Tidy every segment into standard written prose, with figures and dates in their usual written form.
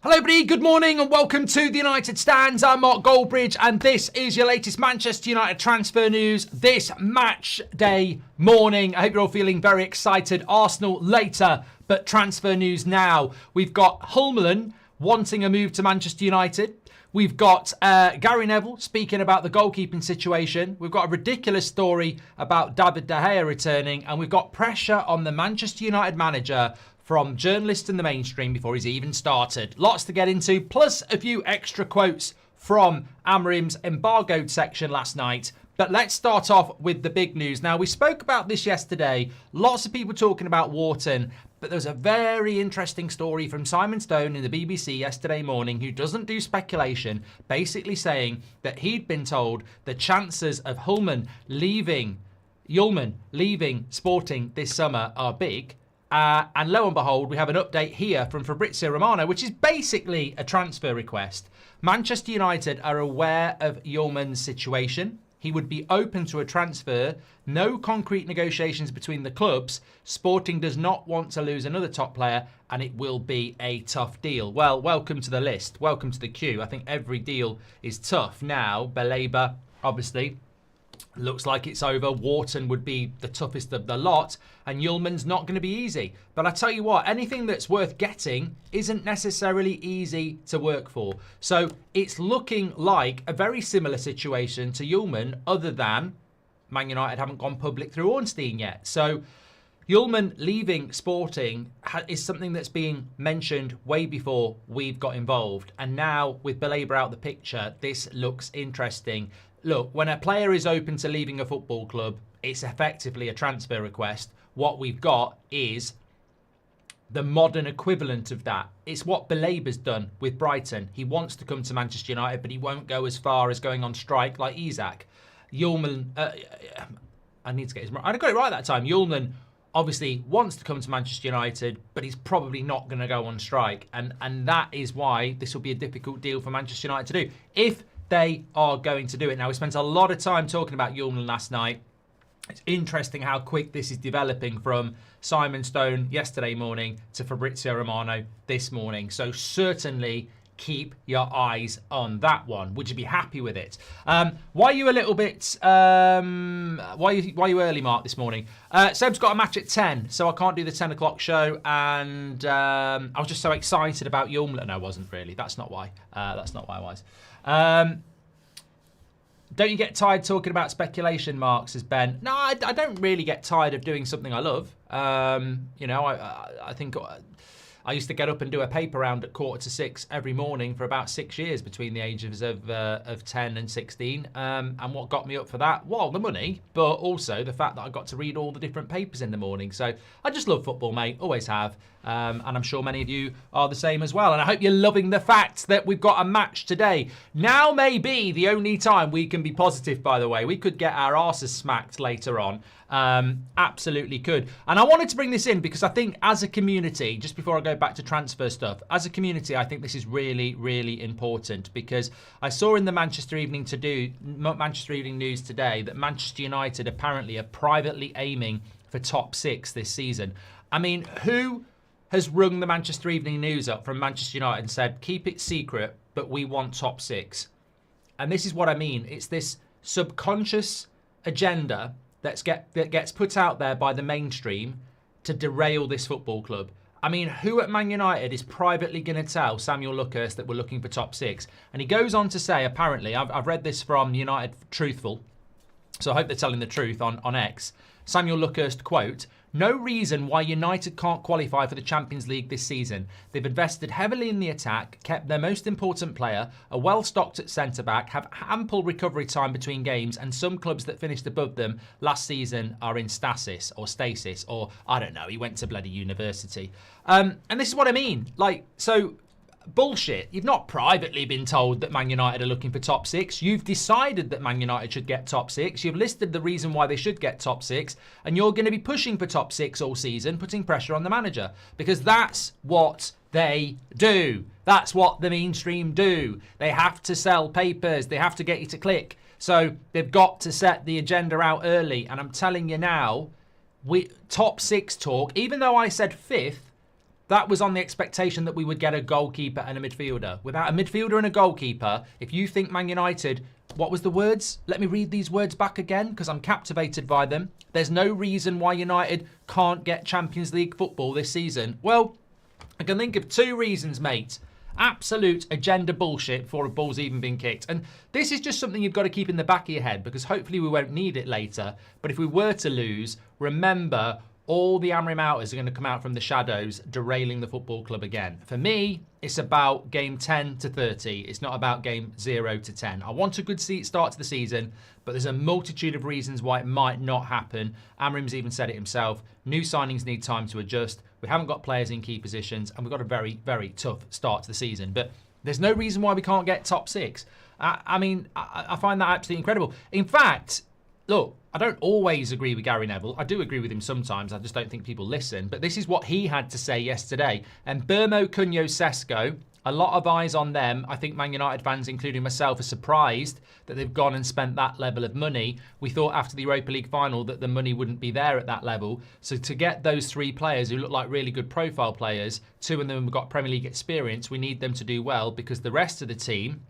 Hello everybody, good morning and welcome to the United Stands. I'm Mark Goldbridge and this is your latest Manchester United transfer news this match day morning. I hope you're all feeling very excited. Arsenal later, but transfer news now. We've got Hjulmand wanting a move to Manchester United. We've got Gary Neville speaking about the goalkeeping situation. We've got a ridiculous story about David De Gea returning, and we've got pressure on the Manchester United manager from journalists in the mainstream before he's even started. Lots to get into, plus a few extra quotes from Amorim's embargoed section last night. But let's start off with the big news. Now, we spoke about this yesterday. Lots of people talking about Wharton, but there was a very interesting story from Simon Stone in the BBC yesterday morning, who doesn't do speculation, basically saying that he'd been told the chances of Hjulmand leaving Sporting this summer are big. And lo and behold, we have an update here from Fabrizio Romano, which is basically a transfer request. Manchester United are aware of Hjulmand's situation. He would be open to a transfer. No concrete negotiations between the clubs. Sporting does not want to lose another top player, and it will be a tough deal. Well, welcome to the list. Welcome to the queue. I think every deal is tough now. Baleba, obviously, looks like it's over. Wharton would be the toughest of the lot, and Hjulmand's not going to be easy. But I tell you what, anything that's worth getting isn't necessarily easy to work for. So it's looking like a very similar situation to Hjulmand, other than Man United haven't gone public through Ornstein yet. So Hjulmand leaving Sporting is something that's being mentioned way before we've got involved. And now with Baleba out the picture, this looks interesting. Look, when a player is open to leaving a football club, it's effectively a transfer request. What we've got is the modern equivalent of that. It's what Baleba's done with Brighton. He wants to come to Manchester United, but he won't go as far as going on strike like Isak. Hjulmand, I need to get his... I got it right that time. Hjulmand obviously wants to come to Manchester United, but he's probably not going to go on strike. And that is why this will be a difficult deal for Manchester United to do, if they are going to do it. Now, we spent a lot of time talking about Hjulmand last night. It's interesting how quick this is developing from Simon Stone yesterday morning to Fabrizio Romano this morning. So certainly keep your eyes on that one. Would you be happy with it? Why are you a little bit... why are you early, Mark, this morning? Seb's got a match at 10, so I can't do the 10 o'clock show. And I was just so excited about Hjulmand. No, I wasn't really. That's not why. That's not why I was. Don't you get tired talking about speculation, Mark, says Ben? No, I don't really get tired of doing something I love. You know, I think I used to get up and do a paper round at 5:45 every morning for about 6 years between the ages of 10 and 16. And what got me up for that? Well, the money, but also the fact that I got to read all the different papers in the morning. So I just love football, mate. Always have. And I'm sure many of you are the same as well. And I hope you're loving the fact that we've got a match today. Now may be the only time we can be positive, by the way. We could get our arses smacked later on. Absolutely could. And I wanted to bring this in because I think as a community, just before I go back to transfer stuff, as a community, I think this is really, really important, because I saw in the Manchester Evening News today that Manchester United apparently are privately aiming for top 6 this season. I mean, who has rung the Manchester Evening News up from Manchester United and said, keep it secret, but we want top 6? And this is what I mean. It's this subconscious agenda that gets put out there by the mainstream to derail this football club. I mean, who at Man United is privately going to tell Samuel Luckhurst that we're looking for top 6? And he goes on to say, apparently, I've read this from United Truthful, so I hope they're telling the truth on X. Samuel Luckhurst, quote, "No reason why United can't qualify for the Champions League this season. They've invested heavily in the attack, kept their most important player, are well stocked at centre-back, have ample recovery time between games, and some clubs that finished above them last season are in stasis, or I don't know, he went to bloody university." And this is what I mean. Like, so... bullshit. You've not privately been told that Man United are looking for top 6. You've decided that Man United should get top 6. You've listed the reason why they should get top 6. And you're going to be pushing for top 6 all season, putting pressure on the manager. Because that's what they do. That's what the mainstream do. They have to sell papers. They have to get you to click. So they've got to set the agenda out early. And I'm telling you now, top 6 talk, even though I said 5th, That was on the expectation that we would get a goalkeeper and a midfielder. Without a midfielder and a goalkeeper, if you think Man United, what was the words? Let me read these words back again because I'm captivated by them. There's no reason why United can't get Champions League football this season. Well, I can think of 2 reasons, mate. Absolute agenda bullshit before a ball's even been kicked. And this is just something you've got to keep in the back of your head because hopefully we won't need it later. But if we were to lose, remember, all the Amorim outers are going to come out from the shadows, derailing the football club again. For me, it's about game 10 to 30. It's not about game 0 to 10. I want a good start to the season, but there's a multitude of reasons why it might not happen. Amorim's even said it himself. New signings need time to adjust. We haven't got players in key positions, and we've got a very, very tough start to the season. But there's no reason why we can't get top 6. I mean, I find that absolutely incredible. In fact, look, I don't always agree with Gary Neville. I do agree with him sometimes. I just don't think people listen. But this is what he had to say yesterday. And Burmo, Cunha, Sesko, a lot of eyes on them. I think Man United fans, including myself, are surprised that they've gone and spent that level of money. We thought after the Europa League final that the money wouldn't be there at that level. So to get those 3 players who look like really good profile players, 2 of them have got Premier League experience, we need them to do well because the rest of the team,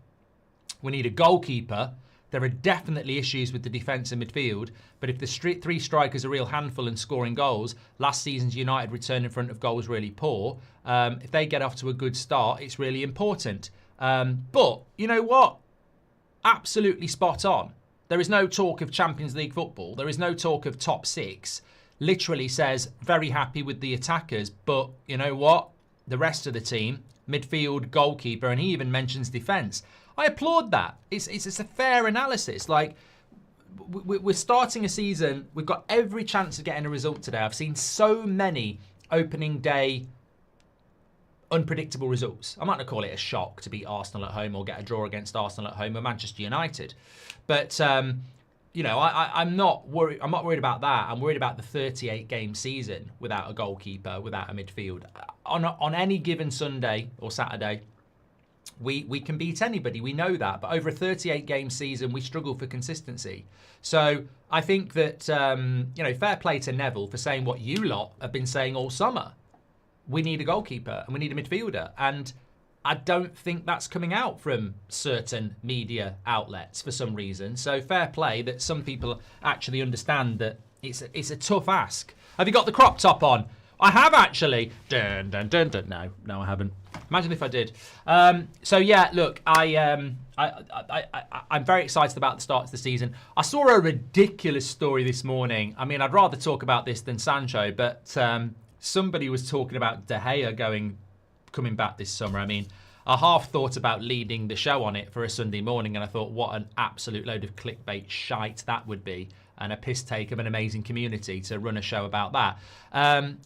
we need a goalkeeper. There are definitely issues with the defence and midfield, but if the 3 strikers are a real handful and scoring goals, last season's United return in front of goal was really poor. If they get off to a good start, it's really important. But you know what? Absolutely spot on. There is no talk of Champions League football. There is no talk of top 6. Literally says very happy with the attackers, but you know what? The rest of the team, midfield, goalkeeper, and he even mentions defence. I applaud that. It's a fair analysis. Like, we're starting a season. We've got every chance of getting a result today. I've seen so many opening day unpredictable results. I might not call it a shock to beat Arsenal at home or get a draw against Arsenal at home or Manchester United. But, you know, I'm not worried. I'm not worried about that. I'm worried about the 38-game season without a goalkeeper, without a midfield. On any given Sunday or Saturday, we can beat anybody. We know that. But over a 38-game season, we struggle for consistency. So I think that, you know, fair play to Neville for saying what you lot have been saying all summer. We need a goalkeeper and we need a midfielder. And I don't think that's coming out from certain media outlets for some reason. So fair play that some people actually understand that it's a tough ask. Have you got the crop top on? I have actually. Dun, dun, dun, dun. No, I haven't. Imagine if I did. So yeah, look, I'm very excited about the start to the season. I saw a ridiculous story this morning. I mean, I'd rather talk about this than Sancho, but somebody was talking about De Gea coming back this summer. I mean, I half thought about leading the show on it for a Sunday morning, and I thought, what an absolute load of clickbait shite that would be. And a piss take of an amazing community to run a show about that.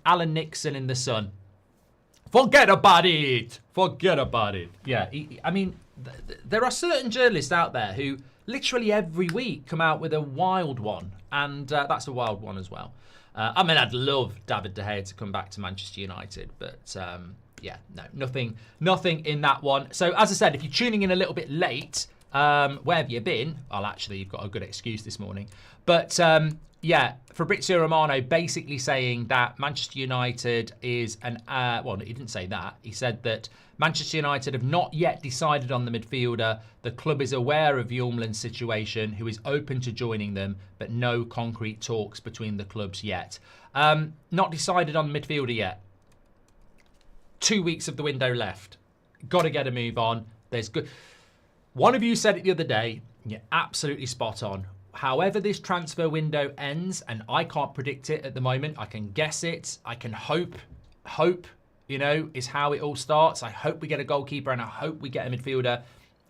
Alan Nixon in The Sun. Forget about it. Forget about it. Yeah, I mean, there are certain journalists out there who literally every week come out with a wild one. And that's a wild one as well. I mean, I'd love David De Gea to come back to Manchester United. But yeah, no, nothing in that one. So as I said, if you're tuning in a little bit late, where have you been? Well, actually, you've got a good excuse this morning. But yeah, Fabrizio Romano basically saying that Manchester United is well, he didn't say that. He said that Manchester United have not yet decided on the midfielder. The club is aware of Hjulmand's situation, who is open to joining them, but no concrete talks between the clubs yet. Not decided on the midfielder yet. 2 weeks of the window left. Got to get a move on. There's good. One of you said it the other day. You're absolutely spot on. However this transfer window ends, and I can't predict it at the moment. I can guess it. I can hope, you know, is how it all starts. I hope we get a goalkeeper and I hope we get a midfielder.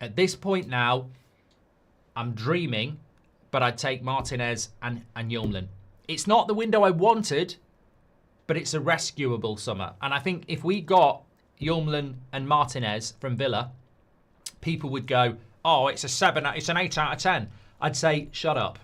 At this point now, I'm dreaming, but I'd take Martinez and Hjulmand. It's not the window I wanted, but it's a rescuable summer. And I think if we got Hjulmand and Martinez from Villa, people would go, oh, it's an 8 out of 10. I'd say, shut up.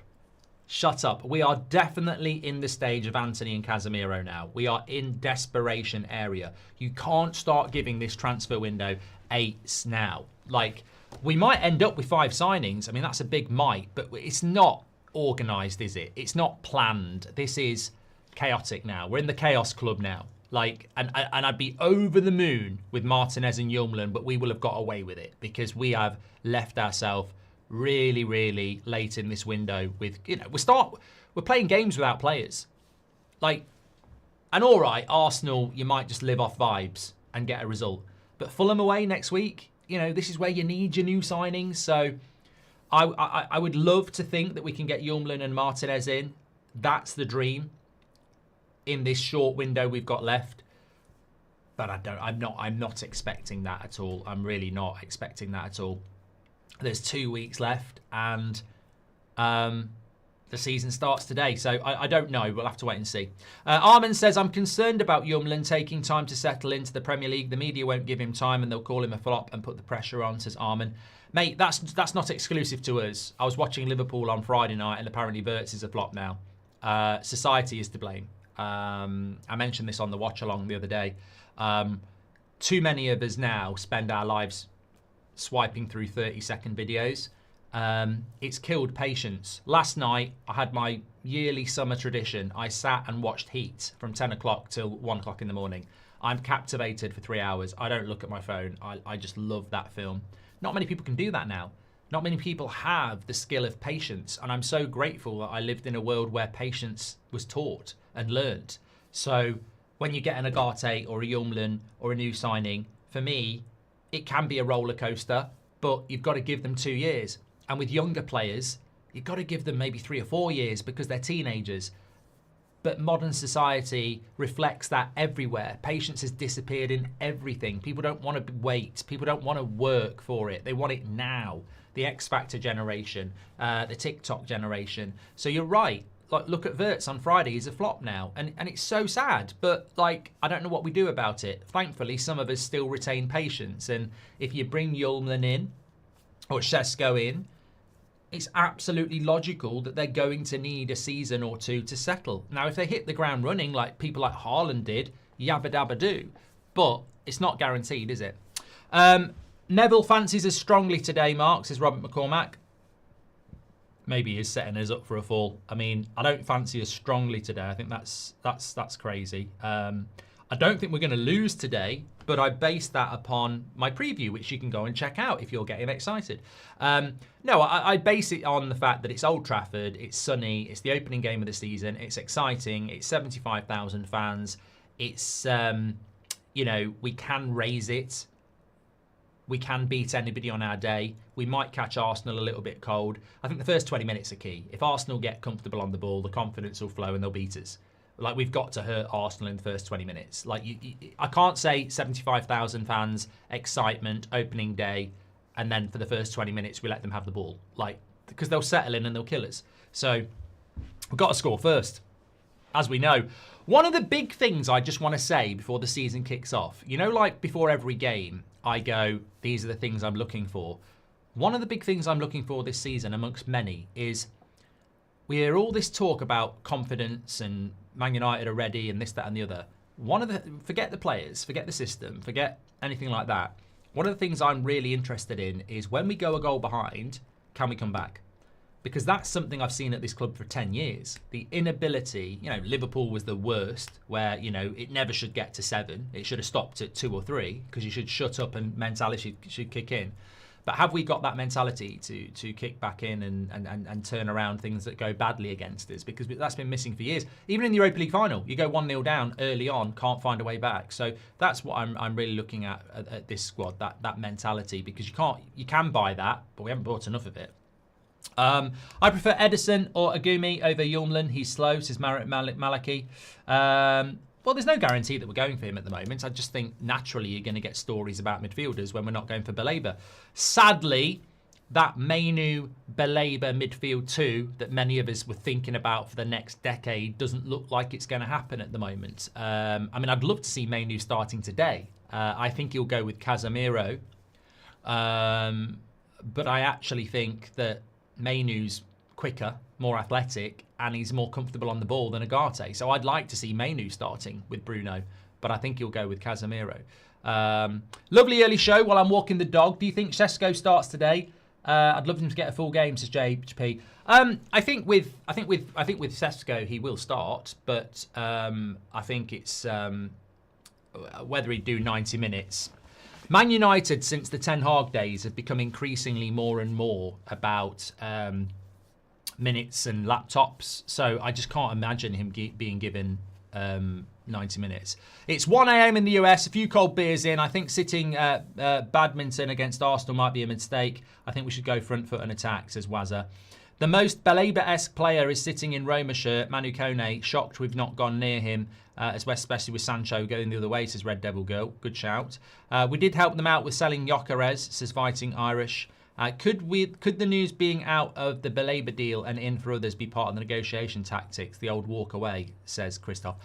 Shut up. We are definitely in the stage of Anthony and Casemiro now. We are in desperation area. You can't start giving this transfer window 8s now. Like, we might end up with 5 signings. I mean, that's a big might, but it's not organised, is it? It's not planned. This is chaotic now. We're in the chaos club now. Like, and I'd be over the moon with Martinez and Hjulmand, but we will have got away with it because we have left ourselves really, really late in this window with, you know, we're playing games without players. Like, and all right, Arsenal, you might just live off vibes and get a result. But Fulham away next week, you know, this is where you need your new signings. So I would love to think that we can get Hjulmand and Martinez in. That's the dream in this short window we've got left. But I'm not expecting that at all. I'm really not expecting that at all. There's 2 weeks left and the season starts today. So I don't know. We'll have to wait and see. Armin says, I'm concerned about Hjulmand taking time to settle into the Premier League. The media won't give him time and they'll call him a flop and put the pressure on, says Armin. Mate, that's not exclusive to us. I was watching Liverpool on Friday night and apparently Wirtz is a flop now. Society is to blame. I mentioned this on the watch along the other day. Too many of us now spend our lives swiping through 30-second videos. It's killed patience. Last night, I had my yearly summer tradition. I sat and watched Heat from 10 o'clock till 1 o'clock in the morning. I'm captivated for 3 hours. I don't look at my phone. I just love that film. Not many people can do that now. Not many people have the skill of patience. And I'm so grateful that I lived in a world where patience was taught and learned. So when you get an Agate or a Hjulmand or a new signing, for me, it can be a roller coaster, but you've got to give them 2 years. And with younger players, you've got to give them maybe 3 or 4 years because they're teenagers. But modern society reflects that everywhere. Patience has disappeared in everything. People don't want to wait. People don't want to work for it. They want it now. The X Factor generation, the TikTok generation. So you're right. Like, look at Wirtz on Friday. He's a flop now. And it's so sad. But, like, I don't know what we do about it. Thankfully, some of us still retain patience. And if you bring Hjulmand in or Šeško in, it's absolutely logical that they're going to need a season or two to settle. Now, if they hit the ground running like people like Haaland did, yabba dabba do. But it's not guaranteed, is it? Neville fancies us strongly today, Mark, says Robert McCormack. Maybe he's setting us up for a fall. I mean, I don't fancy us strongly today. I think that's crazy. I don't think we're going to lose today, but I based that upon my preview, which you can go and check out if you're getting excited. No, I base it on the fact that it's Old Trafford, it's sunny, it's the opening game of the season, it's exciting, it's 75,000 fans, it's, you know, we can raise it. We can beat anybody on our day. We might catch Arsenal a little bit cold. I think the first 20 minutes are key. If Arsenal get comfortable on the ball, the confidence will flow and they'll beat us. Like, we've got to hurt Arsenal in the first 20 minutes. Like, I can't say 75,000 fans, excitement, opening day, and then for the first 20 minutes we let them have the ball. Like, because they'll settle in and they'll kill us. So we've got to score first, as we know. One of the big things I just want to say before the season kicks off, you know, like before every game, I go, these are the things I'm looking for. One of the big things I'm looking for this season, amongst many, is we hear all this talk about confidence and Man United are ready and this, that, and the other. Forget the players, forget the system, forget anything like that. One of the things I'm really interested in is when we go a goal behind, can we come back? Because that's something I've seen at this club for 10 years. The inability, you know, Liverpool was the worst, where, you know, it never should get to 7. It should have stopped at 2 or 3, because you should shut up and mentality should kick in. But have we got that mentality to kick back in and turn around things that go badly against us? Because that's been missing for years. Even in the Europa League final, you go 1-0 down early on, can't find a way back. So that's what I'm really looking at this squad, that mentality, because you can buy that, but we haven't bought enough of it. I prefer Edison or Agumi over Hjulmand. He's slow, says Malaki. Well, there's no guarantee that we're going for him at the moment. I just think naturally you're going to get stories about midfielders when we're not going for Baleba. Sadly, that Mainu Baleba midfield 2 that many of us were thinking about for the next decade doesn't look like it's going to happen at the moment. I mean, I'd love to see Mainu starting today. I think he'll go with Casemiro. But I actually think that Mainu's quicker, more athletic, and he's more comfortable on the ball than Agate. So I'd like to see Mainu starting with Bruno, but I think he'll go with Casemiro. Lovely early show while I'm walking the dog. Do you think Šeško starts today? I'd love him to get a full game, says JP. I think with Šeško he will start, but I think it's whether he'd do 90 minutes. Man United, since the Ten Hag days, have become increasingly more and more about minutes and laptops. So I just can't imagine him being given 90 minutes. It's 1 a.m. in the US, a few cold beers in. I think sitting badminton against Arsenal might be a mistake. I think we should go front foot and attack, says Wazza. The most Baleba-esque player is sitting in Roma shirt, Manu Kone. Shocked we've not gone near him, especially with Sancho going the other way, says Red Devil Girl. Good shout. We did help them out with selling Gyökeres, says Fighting Irish. Could the news being out of the Baleba deal and in for others be part of the negotiation tactics? The old walk away, says Christoph.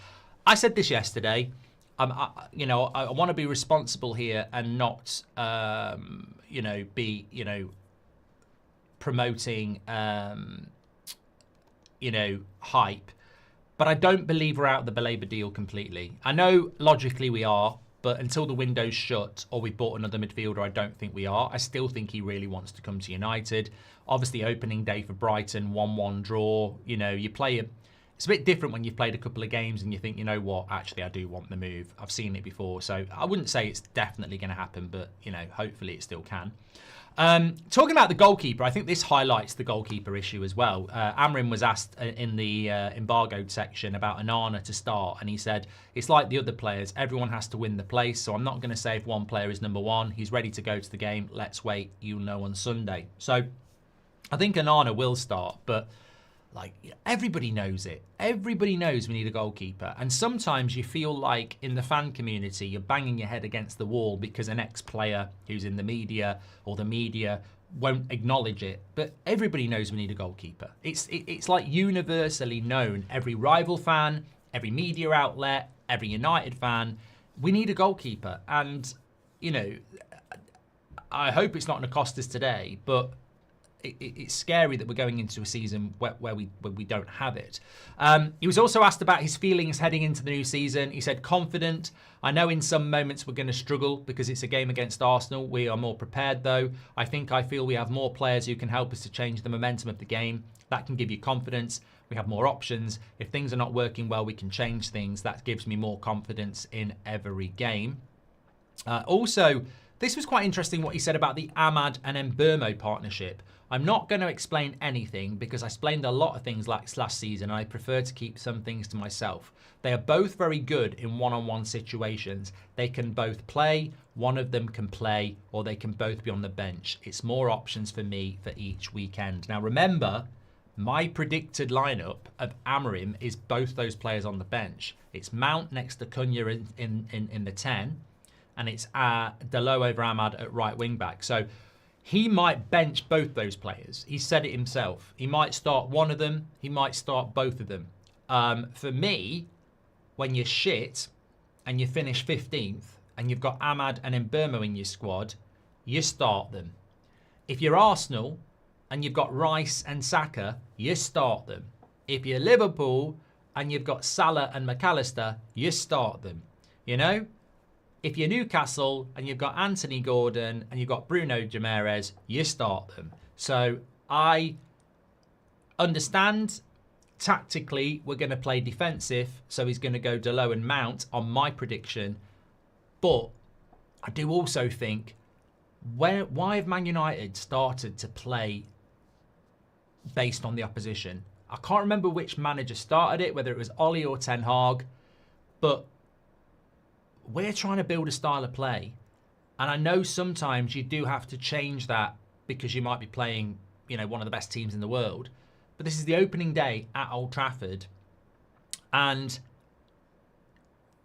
I said this yesterday. I want to be responsible here and not, be, promoting, hype. But I don't believe we're out of the Baleba deal completely. I know logically we are, but until the window's shut or we've bought another midfielder, I don't think we are. I still think he really wants to come to United. Obviously, opening day for Brighton, 1-1 draw. You play it. It's a bit different when you've played a couple of games and you think, you know what, actually I do want the move. I've seen it before. So I wouldn't say it's definitely going to happen, but, hopefully it still can. Talking about the goalkeeper, I think this highlights the goalkeeper issue as well. Amorim was asked in the embargoed section about Onana to start, and he said, it's like the other players. Everyone has to win the place, so I'm not going to say if one player is number one. He's ready to go to the game. Let's wait. You'll know on Sunday. So I think Onana will start, but everybody knows it. Everybody knows we need a goalkeeper. And sometimes you feel like in the fan community, you're banging your head against the wall because an ex-player who's in the media or the media won't acknowledge it. But everybody knows we need a goalkeeper. It's like universally known. Every rival fan, every media outlet, every United fan, we need a goalkeeper. And, I hope it's not going to cost us today, but it's scary that we're going into a season where we don't have it. He was also asked about his feelings heading into the new season. He said, confident. I know in some moments we're going to struggle because it's a game against Arsenal. We are more prepared, though. I feel we have more players who can help us to change the momentum of the game. That can give you confidence. We have more options. If things are not working well, we can change things. That gives me more confidence in every game. Also, this was quite interesting what he said about the Ahmad and Mbeumo partnership. I'm not going to explain anything because I explained a lot of things last season and I prefer to keep some things to myself. They are both very good in one-on-one situations. They can both play, one of them can play, or they can both be on the bench. It's more options for me for each weekend. Now remember, my predicted lineup of Amorim is both those players on the bench. It's Mount next to Cunha in the 10, and it's Dalot over Ahmad at right wing back. So he might bench both those players. He said it himself. He might start one of them. He might start both of them. For me, when you're shit and you finish 15th and you've got Ahmad and Mbeumo in your squad, you start them. If you're Arsenal and you've got Rice and Saka, you start them. If you're Liverpool and you've got Salah and McAllister, you start them. If you're Newcastle and you've got Anthony Gordon and you've got Bruno Guimaraes, you start them. So I understand tactically we're going to play defensive, so he's going to go Dalot and Mount on my prediction. But I do also think, why have Man United started to play based on the opposition? I can't remember which manager started it, whether it was Ollie or Ten Hag, but we're trying to build a style of play. And I know sometimes you do have to change that because you might be playing, one of the best teams in the world. But this is the opening day at Old Trafford. And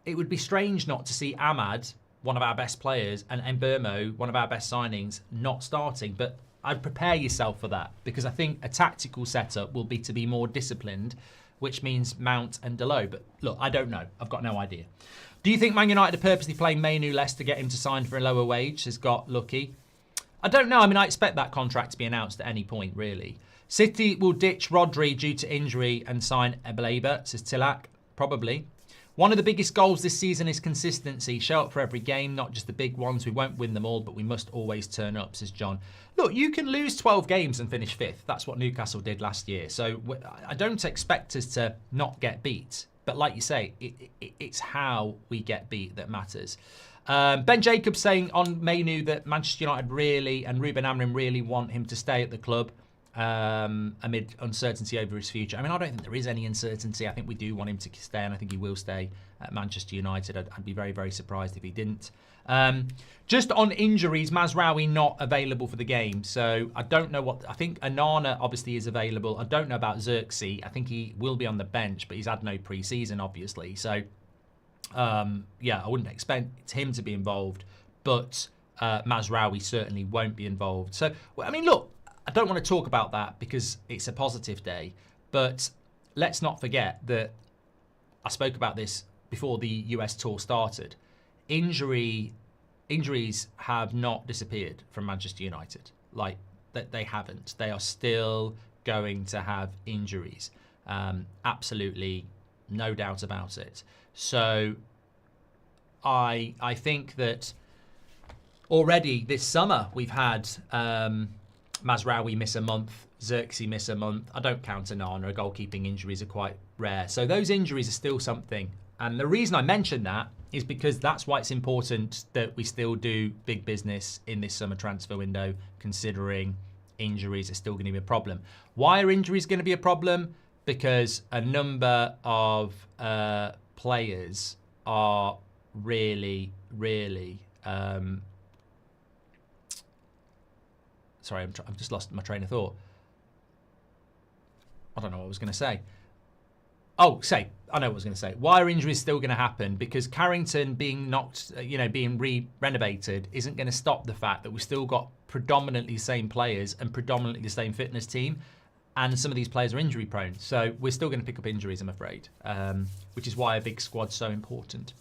it would be strange not to see Ahmad, one of our best players, and Mbeumo, one of our best signings, not starting. But I'd prepare yourself for that because I think a tactical setup will be to be more disciplined, which means Mount and Dalot. But look, I don't know. I've got no idea. Do you think Man United are purposely playing Mainu less to get him to sign for a lower wage? Has got lucky. I don't know. I expect that contract to be announced at any point, really. City will ditch Rodri due to injury and sign Baleba, says Tilak. Probably. One of the biggest goals this season is consistency. Show up for every game, not just the big ones. We won't win them all, but we must always turn up, says John. Look, you can lose 12 games and finish 5th. That's what Newcastle did last year. So I don't expect us to not get beat. But like you say, it's how we get beat that matters. Ben Jacobs saying on Manu that Manchester United really and Ruben Amorim really want him to stay at the club amid uncertainty over his future. I mean, I don't think there is any uncertainty. I think we do want him to stay, and I think he will stay at Manchester United. I'd be very, very surprised if he didn't. Just on injuries, Mazraoui not available for the game. So I don't know what... I think Onana obviously is available. I don't know about Xerxes. I think he will be on the bench, but he's had no pre-season, obviously. So... yeah, I wouldn't expect him to be involved, but Mazraoui certainly won't be involved. So, I mean, look, I don't want to talk about that because it's a positive day, but let's not forget that I spoke about this before the US tour started. Injuries have not disappeared from Manchester United. Like, they haven't. They are still going to have injuries. Absolutely no doubt about it. So I think that already this summer we've had Mazraoui miss a month, Xerxes miss a month. I don't count Onana. Goalkeeping injuries are quite rare. So those injuries are still something. And the reason I mention that is because that's why it's important that we still do big business in this summer transfer window, considering injuries are still going to be a problem. Why are injuries going to be a problem? Because a number of players are really, really... sorry, I've just lost my train of thought. I don't know what I was going to say. Oh, I know what I was going to say. Why are injuries still going to happen? Because Carrington being knocked, being renovated isn't going to stop the fact that we've still got predominantly the same players and predominantly the same fitness team. And some of these players are injury prone. So we're still going to pick up injuries, I'm afraid, which is why a big squad's so important.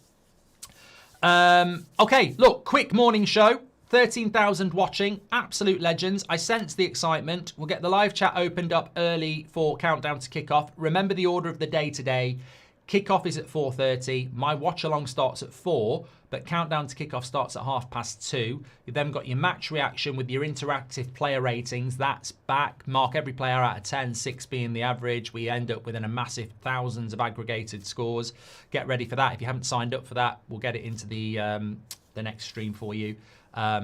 Okay, look, quick morning show. 13,000 watching. Absolute legends. I sense the excitement. We'll get the live chat opened up early for countdown to kickoff. Remember the order of the day today. Kickoff is at 4:30. My watch along starts at 4, but countdown to kickoff starts at 2:30. You've then got your match reaction with your interactive player ratings. That's back. Mark every player out of 10, 6 being the average. We end up with a massive thousands of aggregated scores. Get ready for that. If you haven't signed up for that, we'll get it into the next stream for you.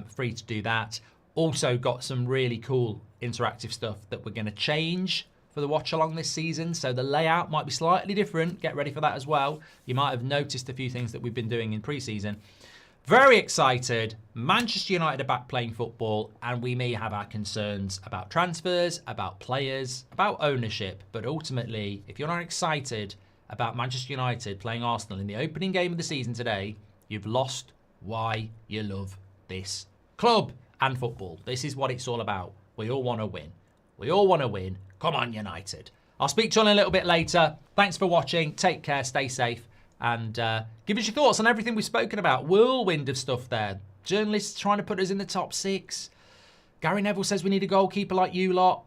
Free to do that. Also got some really cool interactive stuff that we're going to change for the watch along this season, so the layout might be slightly different. Get ready for that as well. You might have noticed a few things that we've been doing in pre-season. Very excited. Manchester United are back playing football, and we may have our concerns about transfers, about players, about ownership, but ultimately, if you're not excited about Manchester United playing Arsenal in the opening game of the season today, you've lost why you love this club and football. This is what it's all about. We all want to win. We all want to win. Come on, United. I'll speak to you a little bit later. Thanks for watching. Take care. Stay safe. And give us your thoughts on everything we've spoken about. Whirlwind of stuff there. Journalists trying to put us in the top 6. Gary Neville says we need a goalkeeper like you lot.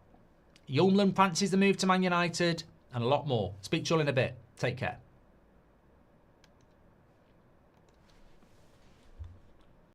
Hjulmand fancies the move to Man United. And a lot more. Speak to you all in a bit. Take care.